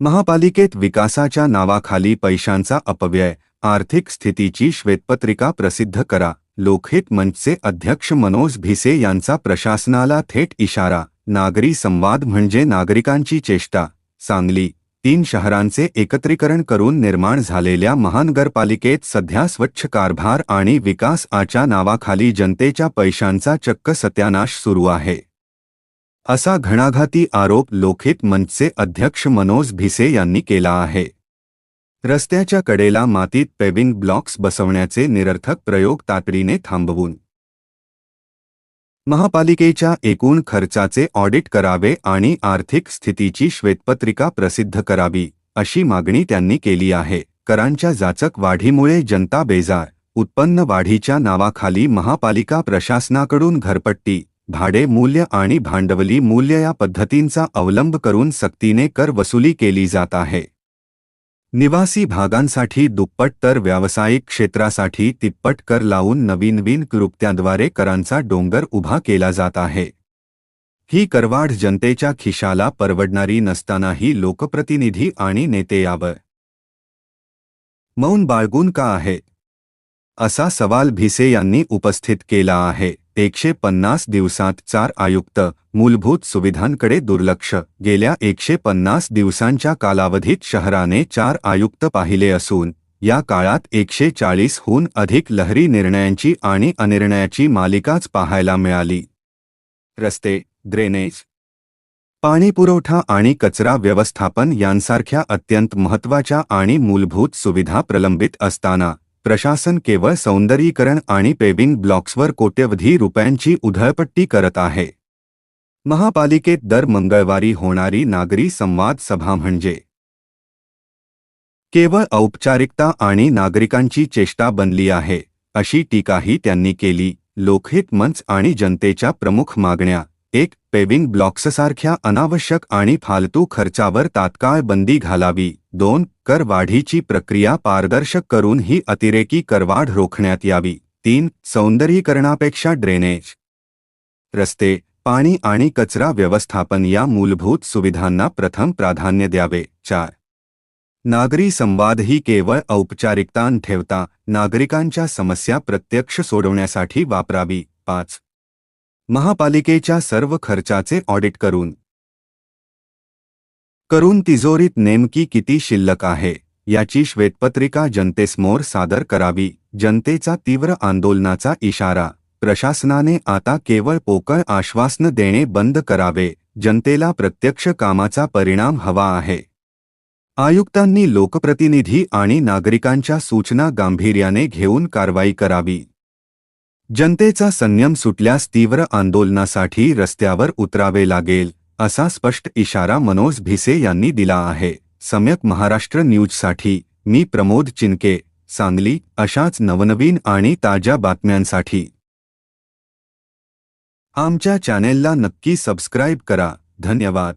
महापालिकेत विकासाच्या नावाखाली पैशांचा अपव्यय, आर्थिक स्थितीची श्वेतपत्रिका प्रसिद्ध करा. लोकहित मंचचे अध्यक्ष मनोज भिसे यांचा प्रशासनाला थेट इशारा. नागरी संवाद म्हणजे नागरिकांची चेष्टा. सांगली. 3 शहरांचे एकत्रीकरण करून निर्माण झालेल्या महानगरपालिकेत सध्या स्वच्छ कारभार आणि विकासाच्या नावाखाली जनतेच्या पैशांचा चक्क सत्यानाश सुरू आहे, असा घणाघाती आरोप लोकहित मंचचे अध्यक्ष मनोज भिसे यांनी केला आहे. रस्त्याच्या कडेला मातीत पेविंग ब्लॉक्स बसवण्याचे निरर्थक प्रयोग तातडीने थांबवून महापालिकेच्या एकूण खर्चाचे ऑडिट करावे आणि आर्थिक स्थितीची श्वेतपत्रिका प्रसिद्ध करावी, अशी मागणी त्यांनी केली आहे. करांच्या जाचक वाढीमुळे जनता बेजार. उत्पन्न वाढीच्या नावाखाली महापालिका प्रशासनाकडून घरपट्टी, भाडे मूल्य आणि भांडवली मूल्य या पद्धतींचा अवलंब करून सक्तीने कर वसुली केली जात आहे. निवासी भागांसाठी दुप्पट तर व्यावसायिक क्षेत्रासाठी तिप्पट कर लावून नवीन कृत्यांद्वारे करांचा डोंगर उभा केला जात आहे. ही करवाढ जनतेच्या खिशाला परवडणारी नसतानाही लोकप्रतिनिधी आणि नेते यावर मौन बाळगून का आहे, असा सवाल भिसे यांनी उपस्थित केला आहे. 150 दिवसांत 4 आयुक्त, मूलभूत सुविधांकडे दुर्लक्ष. गेल्या 150 दिवसांच्या कालावधीत शहराने 4 आयुक्त पाहिले असून या काळात 140हून अधिक लहरी निर्णयांची आणि अनिर्णयाची मालिकाच पाहायला मिळाली. रस्ते, ड्रेनेज, पाणीपुरवठा आणि कचरा व्यवस्थापन यांसारख्या अत्यंत महत्त्वाच्या आणि मूलभूत सुविधा प्रलंबित असताना प्रशासन केवळ सौंदर्यीकरण आणि पेविंग ब्लॉक्सवर कोट्यवधी रुपयांची उधळपट्टी करत आहे. महापालिकेत दर मंगळवारी होणारी नागरी संवाद सभा म्हणजे केवळ औपचारिकता आणि नागरिकांची चेष्टा बनली आहे, अशी टीकाही त्यांनी केली. लोकहित मंच आणि जनतेच्या प्रमुख मागण्या: 1. पेविंग ब्लॉक्ससारख्या अनावश्यक आणि फालतू खर्चावर तात्काळ बंदी घालावी. 2. कर वाढीची प्रक्रिया पारदर्शक करून ही अतिरेकी करवाढ रोखण्यात यावी. 3. सौंदर्यीकरणापेक्षा ड्रेनेज, रस्ते, पाणी आणि कचरा व्यवस्थापन या मूलभूत सुविधांना प्रथम प्राधान्य द्यावे. 4. नागरी संवाद ही केवळ औपचारिकता न ठेवता नागरिकांच्या समस्या प्रत्यक्ष सोडवण्यासाठी वापरावी. 5. महापालिकेच्या सर्व खर्चाचे ऑडिट करून तिजोरीत नेमकी किती शिल्लक आहे, याची श्वेतपत्रिका जनतेसमोर सादर करावी. जनतेचा तीव्र आंदोलनाचा इशारा. प्रशासनाने आता केवळ पोकळ आश्वासनं देणे बंद करावे. जनतेला प्रत्यक्ष कामाचा परिणाम हवा आहे. आयुक्तांनी लोकप्रतिनिधी आणि नागरिकांच्या सूचना गांभीर्याने घेऊन कारवाई करावी. जनतेचा संयम सुटल्यास तीव्र आंदोलनासाठी रस्त्यावर उतरावे लागेल, असा स्पष्ट इशारा मनोज भिसे यांनी दिला आहे. सम्यक महाराष्ट्र न्यूजसाठी मी प्रमोद चिनके, सांगली. अशाच नवनवीन आणि ताज्या बातम्यांसाठी आमच्या चॅनेलला नक्की सबस्क्राईब करा. धन्यवाद.